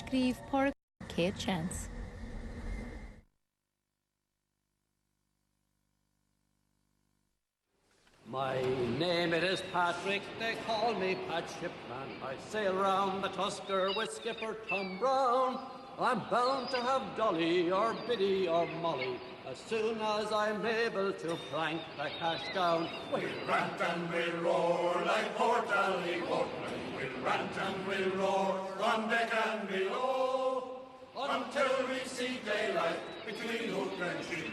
scríb por Kate Chance. My name it is Patrick, they call me Pat Shipman. I sail round the Tusker with skipper Tom Brown. I'm bound to have Dolly or Biddy or Molly as soon as I'm able to plank the cash down. We'll rant and we'll roar like Port Alley boatmen. We'll rant and we'll roar on deck and below until we see daylight between hook and sheet.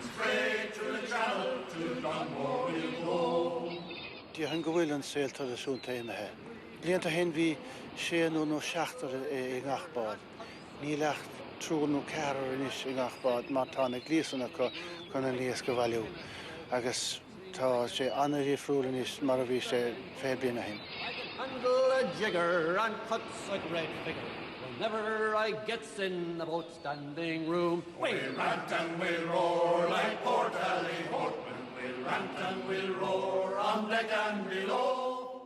Straight through the channel to Dunmore we'll go. Die han gwylyn seil tar y sŵn ta yna he. Bliant a hen fi sé no siachtar I ngachbad. Ni lach trw no carar yn is I ngachbad ma tan y glisyn ac con yn lias gyfaliw. Agus ta sé anna I ffrwr yn is mar a fi sé ffebyn a hyn. I can handle a jigger and cuts a great figure. Whenever I gets in the boat standing room, we'll rant and we'll roar like Port Alley boatmen. We'll rant and we'll roar on deck and below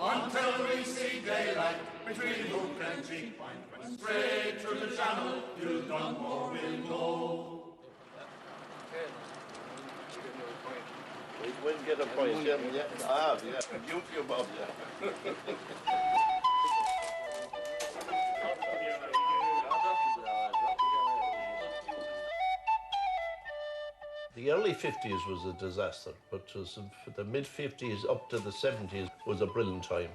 until we see daylight between hook and cheek point. Straight through the channel to Dunmore we'll go. We'll get a point, yeah. You, Bob, yeah. The early 50s was a disaster, but the mid-50s up to the 70s was a brilliant time.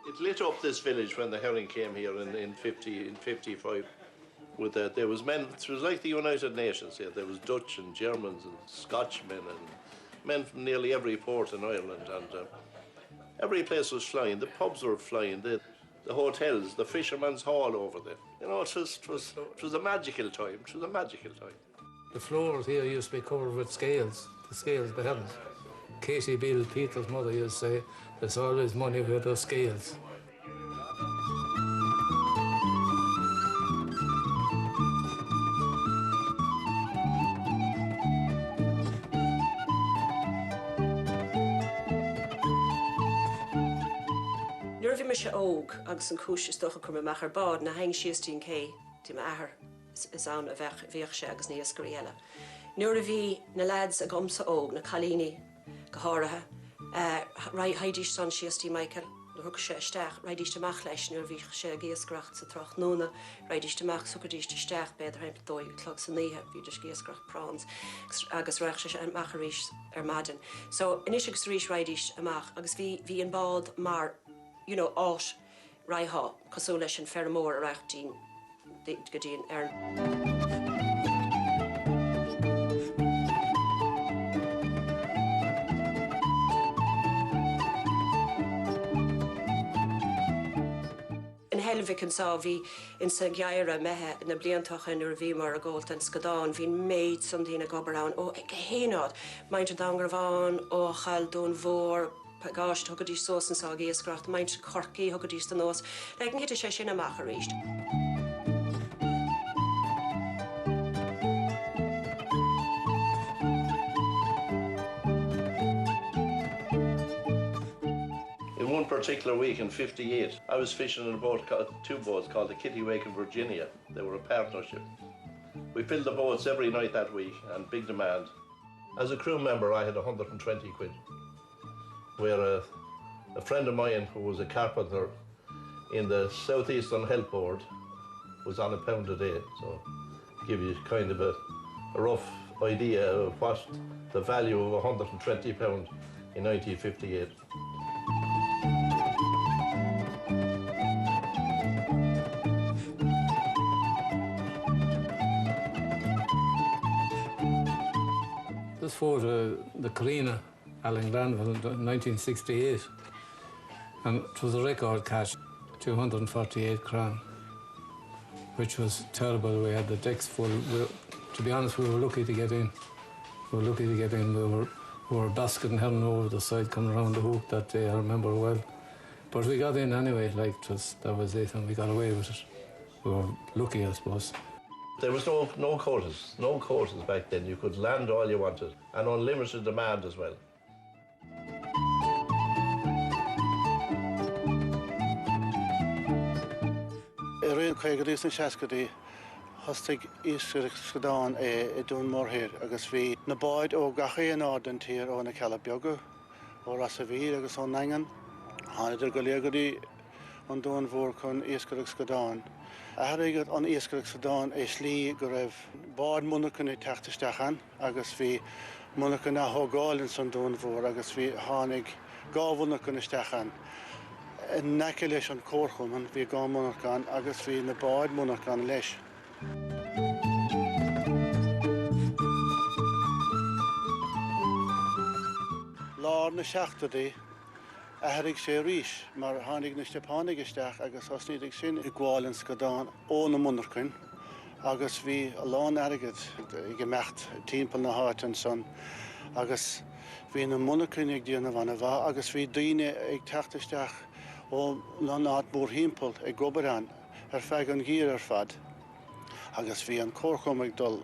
It lit up this village when the herring came here in 55. With there was men. It was like the United Nations here. There was Dutch and Germans and Scotchmen and men from nearly every port in Ireland, and every place was flying. The pubs were flying. The hotels, the Fisherman's Hall over there. You know, it was a magical time. It was a magical time. The floors here used to be covered with scales. The scales, the heavens. Katie Bill, Peter's mother, used to say, there's always money where there's scales. Nuair bhí me sé óg agus an cúis stocha chum meachar bád na haing siostín cé tí me ahar is an a bheith sé agus níos go réile. Nuair a bhí na lads a gomsa óg na chalíní go háirithe haidís san siostí Michael na thug sé isteach raidís amach leis nuair bhí sé géascracht sa troch nóna raidís amach sucardís isteach beidir heim dói clog sa níthe bhíidir géascracht prawns agus raich sé an macharís madan. So inis agus rís raidís amach agus bhí an bád mar áit raithá cosú leis an fermór a raachtín go dtíon In Helvik an sá bhí in sa gheara methe na bliantacha nuair bhí mar a ggóilt an Scadáin bhín méid san dtína gobarán ó ag héanaad maint an dangar bháin ó chail dún mhór Pagáist thugadí sós an sá géascracht maint corcaí thugadí san nós le an héidir sé sin amach a ríist. In one particular week in 58, I was fishing in a boat, two boats called the Kittiwake and Virginia. They were a partnership. We filled the boats every night that week, and big demand. As a crew member, I had 120 quid. Where a friend of mine who was a carpenter in the Southeastern Health Board was on £1 a day. So give you kind of a rough idea of what the value of £120 in 1958. This for the Carina Alan Glanville in 1968, and it was a record catch. 248 crown, which was terrible. We had the decks full. To be honest, we were lucky to get in. We were basketing heading over the side, coming around the hoop that day, I remember well. But we got in anyway, like that was it, and we got away with it. We were lucky, I suppose. There was no quotas back then. You could land all you wanted, and unlimited demand as well. Réon chuig rís na seacadaí thosaigh íoscaireach scodáin I Dunmore here, agus bhí na báid ó gachaí an ádan tír ó na cealla beaga, ó Ras a Bhír agus ó Nangan. Tháinig go léagaí an Dunmore chun íoscaireach scodáin. Athraigh an íoscaireach scodáin slí go raibh báid munachan teachtaisteachán, agus bhí munachan na thógáilinn san Dunmore, agus bhí tháinig gábhunachan isteachán. Naice leis an córchuman bhí gá munachan, agus bhí na báid munachan leis. Lár na seachtaí athraigh sé arís, mar tháinig na Steapánaigh isteach agus osníigh sin I gháilinn scodáin ó na munarchain, agus bhí a lán airgid I gmeacht timpeall na háitin son, agus bhí na munarchain ag díanamh anna bha, agus bhí daoine ag teachtaisteach ó na nád mór hímpel ag gobarán feadh an gír fad, agus bhí an córchum ag dul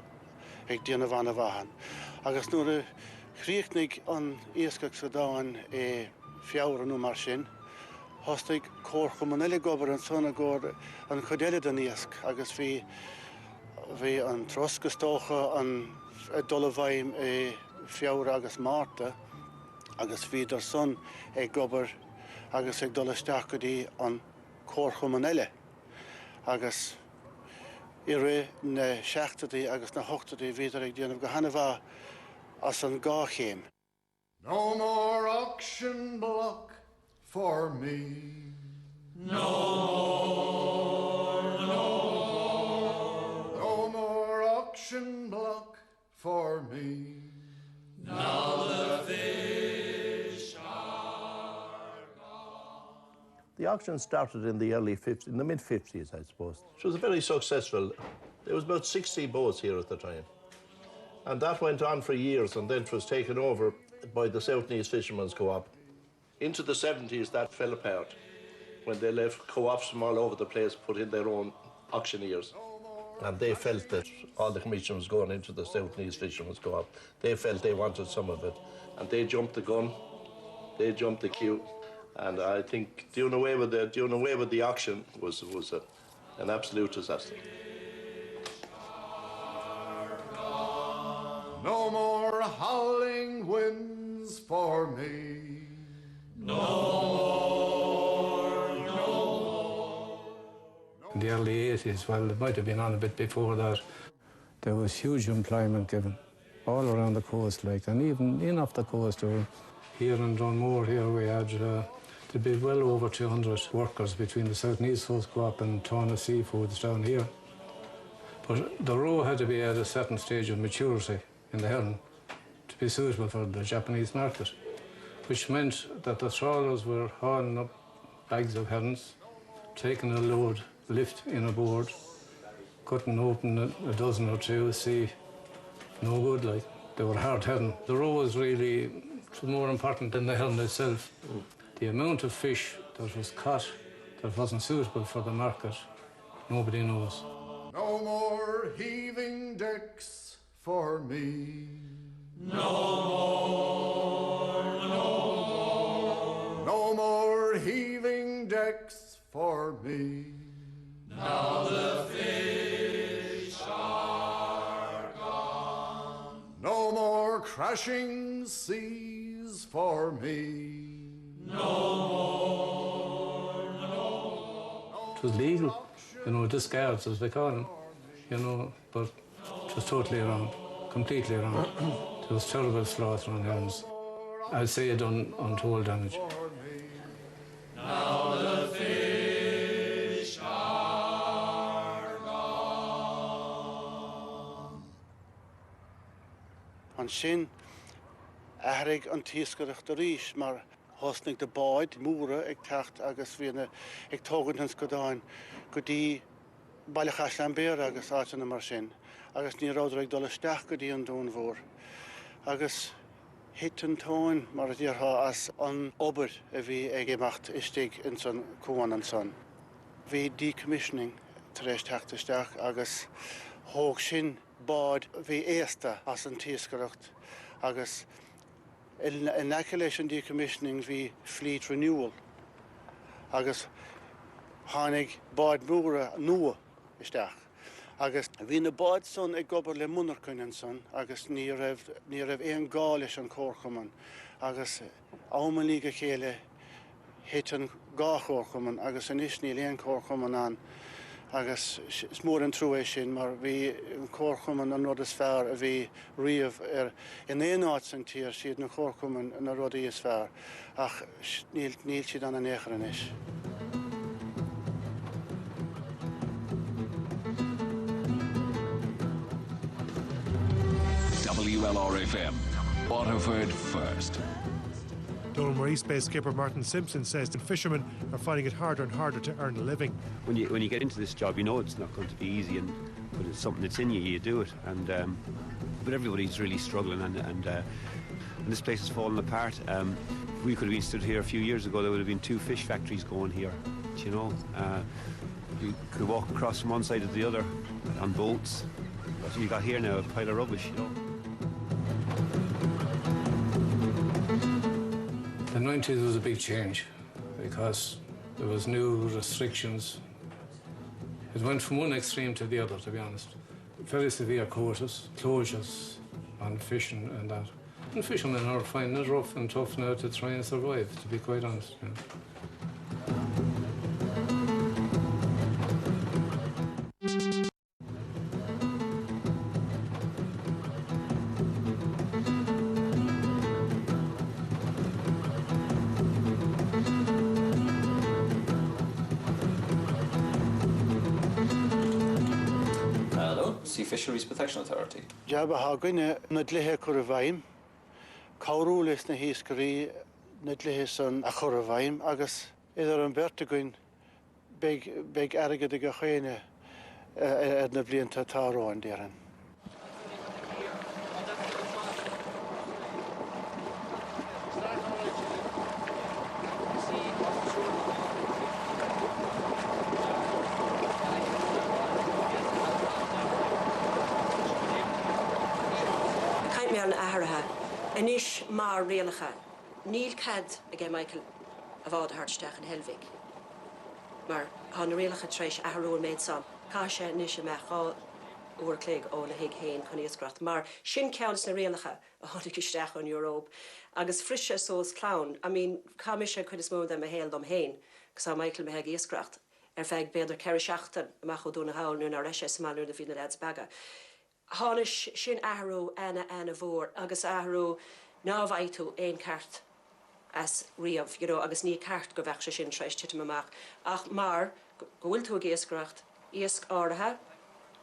ag díanamh anna bhahan. Agus nuair a chríochnaigh an íoscaireach scodáin fiabhar nó mar sin, thosaigh córchum an eile gobarán son agóir an chudeile den íosc, agus bhí an troscas tócha an dul a bhaim fiabhar agus Márta, agus bhí dar son ag gobar agus ag dul isteach go dtí an córchum an eile. Agus I ré na seachtaí agus na hochtaí bhíidir ag déanamh go hanna bha as an gá chéim. No more auction block for me. No more auction block for me. Now the fish are gone. The auction started in the mid-50s, I suppose. It was very successful. There was about 60 boats here at the time. And that went on for years, and then it was taken over by the South and East Fishermen's Co-op. Into the 70s, that fell apart when they left co-ops from all over the place, put in their own auctioneers. And they felt that all the commission was going into the South and East Fishermen's Co-op. They felt they wanted some of it. And they jumped the gun, they jumped the queue. And I think doing away with the auction was an absolute disaster. No more howling winds for me. In the early 80s, well, it might have been on a bit before that, there was huge employment given all around the coast, like, and even in off the coast. Or here in Dunmore, here we had to be well over 200 workers between the South and East Coast Co-op and Tawna Seafoods down here. But the roe had to be at a certain stage of maturity in the herring to be suitable for the Japanese market, which meant that the trawlers were hauling up bags of herrings, taking a load, lift in a board, cutting open a dozen or two, see, no good, like. They were hard herring. The roe was really more important than the herring itself. The amount of fish that was caught that wasn't suitable for the market, nobody knows. No more heaving decks for me. No more heaving decks for me. Now the fish are gone. No more crashing seas for me. It was legal, discards as they call them, but it was totally wrong, completely wrong. There was terrible slaughter on herons. I'd say it done untold damage. Now the fish are gone. An sin athraigh an tíoscaireacht arís, mar hosnig de báid múra ag techt agus bhína ag tógantans go dáin go dtí bailachas an béir agus áitina mar sin. Agus ní ráidir ag dul isteach go dtí an dún mhór. Agus hit an tóin mar a dtíortha as an obair a bhí ag imeacht istigh in san cúan an son. Bhí decommissioning tar éis teachtasteach agus thóg sin báid bhí éasta as an tíoscareacht agus in aice leis an decommissioning bhí fleet renewal agus tháinig báid múra nua isteach. Agus bhí na báid son ag gobar le munarcuin son agus ní raibh éon gá leis an córchuman agus ámalí go chéile hit an gá córchuman agus an isní léon córchuman an agus smór an trúéis sin mar bhí an córchuman an rud is fearr a bhí riamh in éon áit san tír siad na córchuman na rudaí is fearr ach níl siad an an éachran is. WLRFM, Waterford First. Dunmore East-based skipper Martin Simpson says that fishermen are finding it harder and harder to earn a living. When you get into this job, you know it's not going to be easy, but it's something that's in you. You do it, but everybody's really struggling, and this place is falling apart. We could have been stood here a few years ago. There would have been 2 fish factories going here. You know, you could walk across from one side to the other on boats. But you got here now a pile of rubbish. You know. The 90s was a big change because there was new restrictions. It went from one extreme to the other, to be honest. Very severe closures on fishing and that. And fishermen are finding it rough and tough now to try and survive, to be quite honest. You know. Fisheries Protection Authority. Jabba ha gine na dlithe curvaim, caurúlis na híscarí na dlithe son a curvaim agus idir an bertaguin big airgad go chéine na blianta táróin déran. Anis mar réalacha, níl cad a gé Michael a bhád a hartsteach an Helvig. Mar há na réalacha treis aharúil méid sam, cá sé níos a meachá uair cléig ó na hiig héin chun íosgracht. Mar sin ceannas na réalacha a tháinig isteach an Európ, agus frise sós clown. I mean, cá mis sé chud is mó dem a héal dom héin, gus á Michael me heag íosgracht. Feig beidir ceir seachtain amach ó dúna hail nú na reise smalú na bhína leads baga. Hánis sin ahrú ana bhór agus ahrú nábhaidú éon ceart as riamh, you know, agus ní ceart go bheith sé sin treis titim amach. Ach mar, go bhfuil tú a géascracht, íosc áirithe,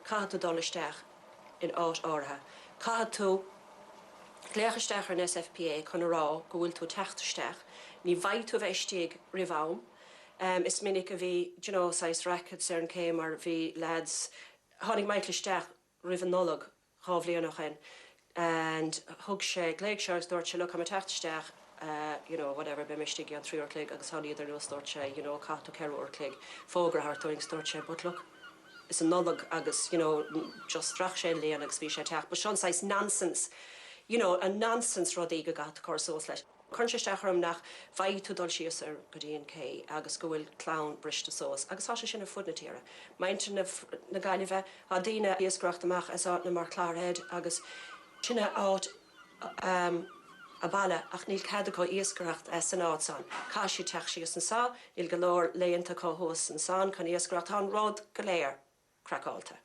caithfidh tú dul isteach in áit áirithe. Caithfidh tú léachaisteach ar an SFPA chun rá go bhfuil tú teachtasteach, ní bhaid tú bheith istigh ribhám. Is minic a bhí, you know, sais rackets ar an céim ar bhí lads, tháinig Michael isteach ribh an nolog chábhlíonach in, and thug sé gléig sears dúirt sé look am a teachtasteach, you know, whatever, be mistigh an 3 or clig agus tháinig idir nuas dúirt sé, you know, caithfidh ceir or clig, fógra hartóing dúirt sé, but look, it's a nolog agus, you know, just strach sé léon agus bhí sé teach, but sean sais nonsense, you know, a nonsense rodí go gat córsós leis. Chunsisteach rom nach bhaid tú dul síos ar go dtíon cé agus go bhfuil clán brista sós, agus tá sé sin na fud na tíre. Mainte na gaiile bheith a dtíine íoscracht amach as áit na mar clárhead agus sinna áit a bailla ach níl cad go íoscracht san áit san. Cá sí teach síos an sá, níl go leor léonta cóthós an san chun íoscracht an rád go léir crackáilta.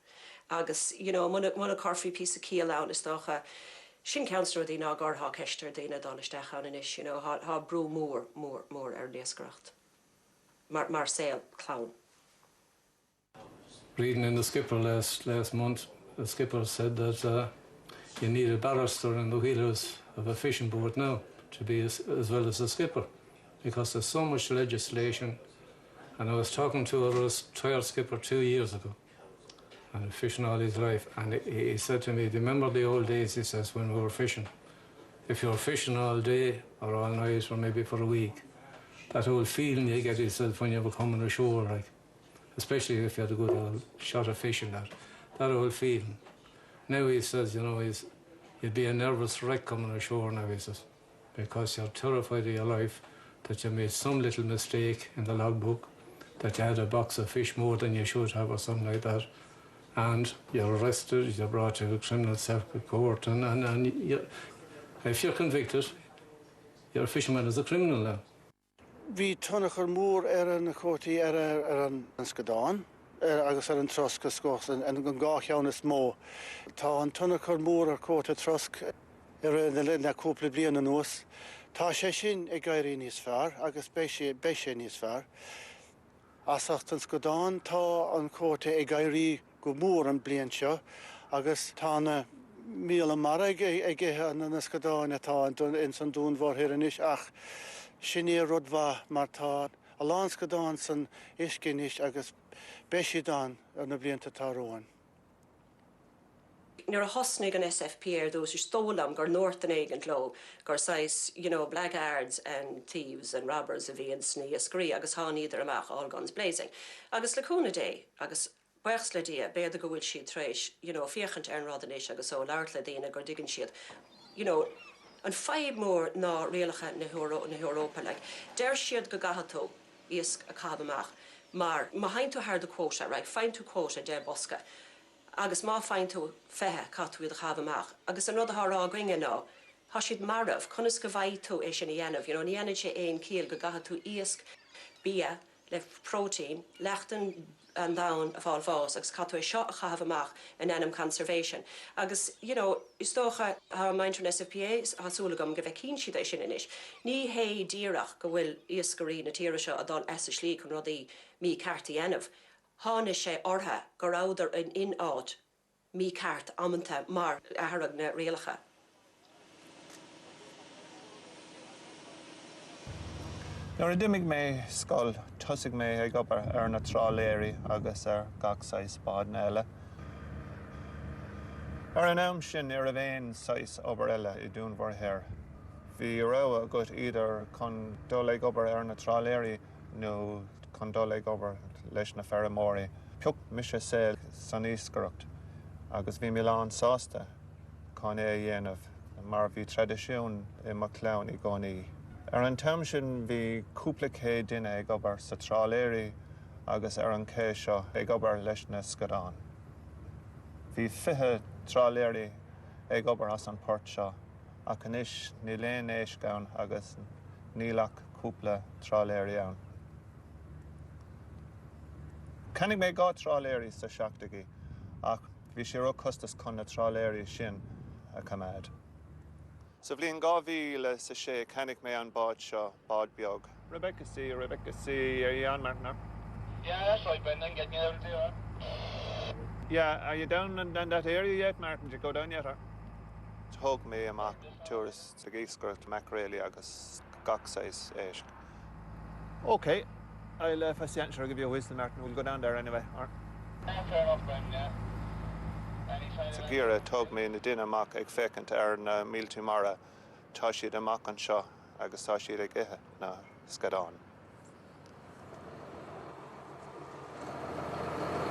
Agus, you know, muna corfií pí a cíal ann is dócha sin councillor dí ná garthá ceistir daine dánisteach an inis, you know, há brú mór ar níoscracht. Mar sail clown. Reading in the skipper last month, the skipper said that you need a barrister in the wheelers of a fishing boat now to be as well as a skipper. because there's so much legislation. And I was talking to a retired skipper 2 years ago, and fishing all his life, and he said to me, "Do you remember the old days," he says, "when we were fishing? If you were fishing all day or all night or maybe for a week, that old feeling you get yourself when you were coming ashore, like, especially if you had a good old shot of fish in that old feeling." Now he says, you know, you'd be a nervous wreck coming ashore now, he says, because you're terrified of your life that you made some little mistake in the logbook, that you had a box of fish more than you should have or something like that, and you're arrested, you're brought to a criminal circuit court, and if you're convicted, you're a fisherman as a criminal now. Bhí tunnachar mór an chótaí an Scadáin, agus an trosca scos an gácheannas mó. Tá an tunnachar mór cóta trosk na cúpla bliana nuas. Tá sé sin ag gairí níos fearr, agus béise níos fearr. Asacht an Scadáin tá an cóta ag gairí go mór an blian seo, agus tá na míle mar ag na Scadáin atá in san dún bhór hir inis ach sinné rudbha mar tá a lán Scadáin san iscinis agus béisidáin ar na blianta tá róin. Nuair a hosnig an SFPR those who stole am gur north an egg and low gur sais, you know, blackguards and thieves and robbers of Ian Snee a scree agus há neither amach all guns blazing. Agus lacuna day, agus buchsle dia, bear the go will sheet trash, you know, fiachant an rodanish agus so lartla dina gur diggin sheet. You know, and 5 more na réalacha na Europa like. Der siad go gahato isk a cabamach. Mar hain to hard the quota, right? Find to quota der bosca. Agus má find to fehe cat with the cabamach. Agus another hara gringa no. Hashid marav, conas go vaito ish in yanov, you know, nianache ein kiel go gahato isk bia le protein, lechten and down of all falls, agus catú shot a chavamach in enam conservation. Agus, you know, istocha mind from SFPA, hasulagum give a keen sheet sin inish. Ni hey dirach go will iascari na tirisha adon esishli kun rodi mi carti enov. Hana she orha gorauder in odd mi cart amanta mar aharag na realacha. Nuair a dimig mé scoil tosig mé ag obair ar na tráléirí agus ar gachsáis bád na eile. Ar an am sin ar a bhéin sáis obair eile I dún bhar hir. Bhí rá a gut idir chun dul ag obair ar na tráléirí nó chun dul ag obair leis na feramóirí. Peoc mise sé san íscaireacht agus bhí Milán sásta chun é dhéanamh mar bhí tradiisiún I mo clán I gcónaí. Ar an tam sin bhí cúpla cé duine ag obair sa tráléirí agus ar an cé seo ag obair leis na Scadáin. Bhí 20 tráléirí ag obair as an port seo ach anois ní léon éisceann agus nílach cúpla tráléirí ann. Canig mé gá tráléirí sa seachtaí ach bhí sé ro costas chun na tráléirí sin a cumad. So bhíonn 2000 sa sé canig mé an bád seo, bád beag. Rebecca C, are you on, Martin? Yeah, that's right, Brendan, get me out there. Yeah, are you down in that area yet, Martin? Did you go down yet, or? Thug mé amach tourists ag íscaireacht macréalaí agus gachsáis éisc. Okay, I'll I'll give you a whistle, Martin. We'll go down there anyway, or? Yeah, fair enough, Brendan, yeah. Sa gira tug mé na duine amach ag fécint ar na míltí mara tá siad amach an seo agus tá siad ag ithe na Scadáin.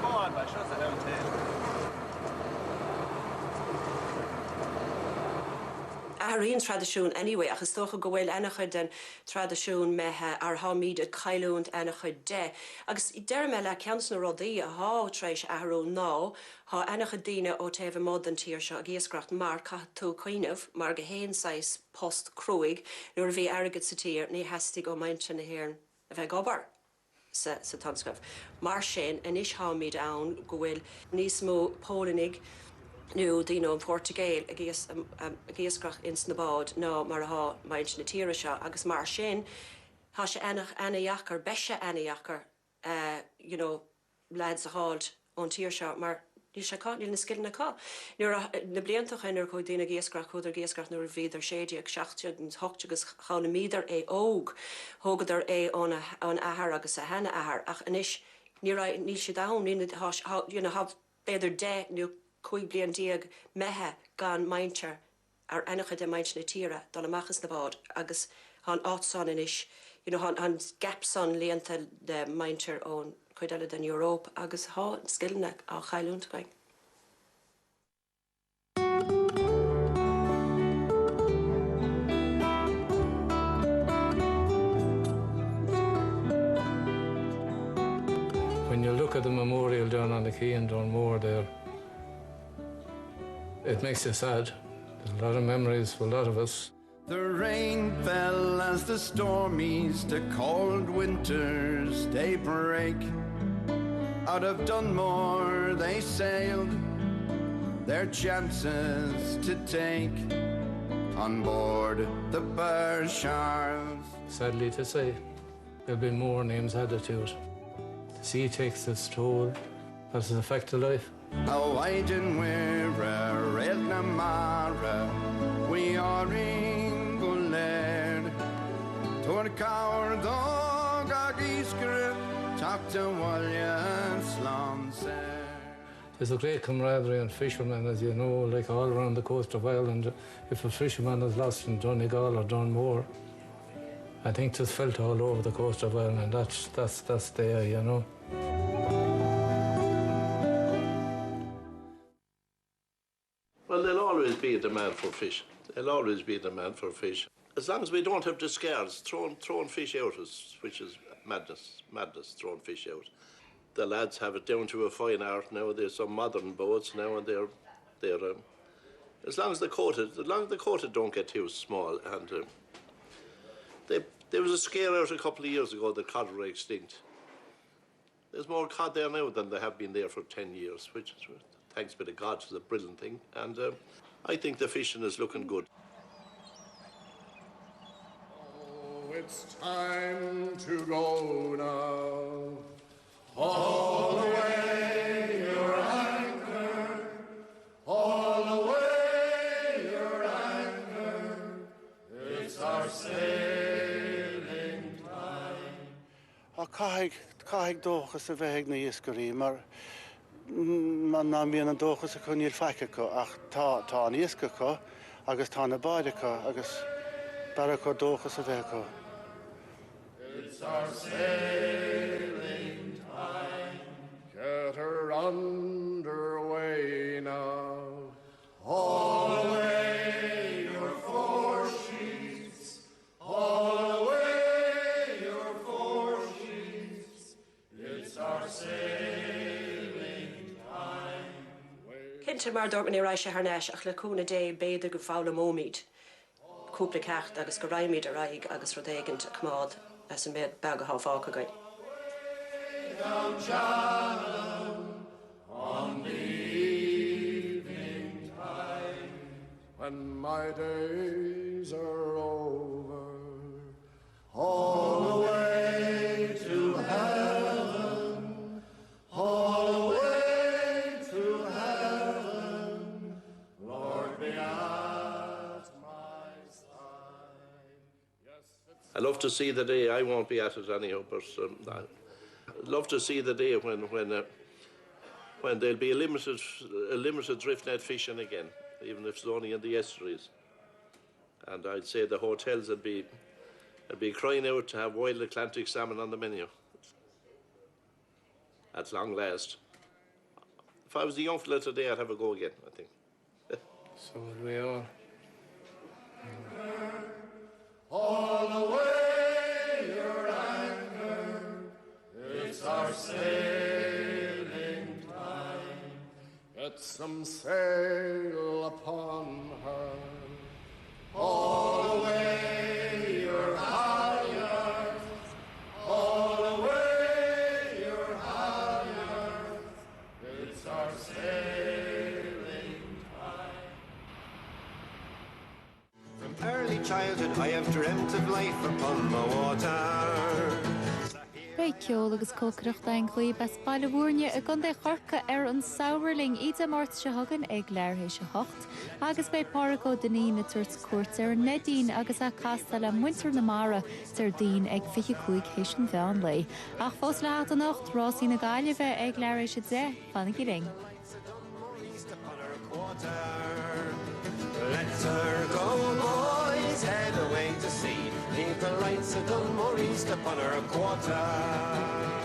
Go on, man, show us a little tail. Aríonn tradiisiún anyway, achas tócha go bhfuil enachid den tradiisiún methe ar hámíd a cailúnt enachid de. Agus I deir me le ceans na rodaí a há treis ahrú ná, há enachid daine ó taobh mod an tíir seo a ghéascracht mar catú cuiineh mar go héansáis post cruig nuair a bhí airgid sa tír ní heastig ó mainte na hhéireann a bheith gobar sa tanscraf. Mar sin inis hámíd ann go bhfuil níos mó pólanig nu dino an Portugal a ghéascrach ins na bád ná mar a há maint na tíire seo agus mar sin há sé enach anaíachar, beise anaíachar, you know, lads a háld ón tíir seo mar Ní sé cá ní na skillna cá. Nuair na bliantach inar chu dtína géasgrach chuidir géasgrach nuair bhíidir séideag 16 agus chána míidir é óg thugadidir é an ahar agus a hena ahar ach inis ní sé da ní ha beidir de nu 5 blian diaag methe gan mainter ar enige de maint na tíre don amachchas na bád agus han átsan inis han gapsan léanta de mainter ón chuideile den Europa agus há skillne a chailúnt gain. When you look at the memorial down on the quay in Dunmore there, it makes you sad. There's a lot of memories for a lot of us. The rain fell as the storm eased, a cold winter's daybreak. Out of Dunmore they sailed, their chances to take. On board the Bar Charles. Sadly to say, there'll be more names added to it. The sea takes its toll. That's an effect of life. A widen we're a red namara, we are in Guled. Tor cower dog a giskre, talk to William Slumser. There's a great camaraderie in fishermen, as you know, like all around the coast of Ireland. If a fisherman is lost in Donegal or Dunmore, I think it's felt all over the coast of Ireland. That's there, you know. Well, there'll always be a demand for fish. There'll always be a demand for fish. As long as we don't have discards, throwing fish out which is madness, throwing fish out. The lads have it down to a fine art now. There's some modern boats now, and they're as long as the quota don't get too small. And there was a scare out a couple of years ago that cod were extinct. There's more cod there now than there have been there for 10 years, which is, thanks be to God, is a brilliant thing. And I think the fishing is looking good. Oh, it's time to go now. Haul away your anchor, haul away your anchor, it's our sailing time. Caig dóchas a bheith na iascarí, mar man ná bíon an dóchas a chun níl feice go, ach tá an iasca go, agus tá na báide go, agus bara go dóchas a bheith go. It's our sailing time. Get her underway now. Haul away your foresheets. Haul away your foresheets. It's our sailing time. Cinnte mar dúirt man ráise harnéis ach le cúna dé béidir go fála mómíd. Cúpla cecht agus go raimíd a raig agus rodéigent a cmád as an méid bag a háfáca gaid. Down Shannon on the evening time. When my days are over, haul away to heaven, haul away to heaven, Lord be at my side. I love to see the day. I won't be at it anyhow, but I'd love to see the day when there'll be a limited drift net fishing again, even if it's only in the estuaries. And I'd say the hotels would be crying out to have wild Atlantic salmon on the menu. At long last. If I was the young fella today, I'd have a go again, I think. So would we all. Haul away your anchor, it's our sailing time. Get some sail upon her. Haul away your halyards, haul away your halyards, it's our sailing time. From early childhood I have dreamt of life upon the water. ré ceol agus cócreacht ein chuí bes bailhúrne a gan é chorcha an saoirling ide mát se hagan ag leirhé se hocht, agus bei páraco daní na tuairt cuat nedín agus a castal le muinter na mara dín ag fiche cuaig héis an bhean lei. Ach fós le hat an nacht rásí na gaiile bheith ag leir se dé fannig i ring. Let's her go, boys, head away to sea. Leave the lights of Dunmore east upon her quarter.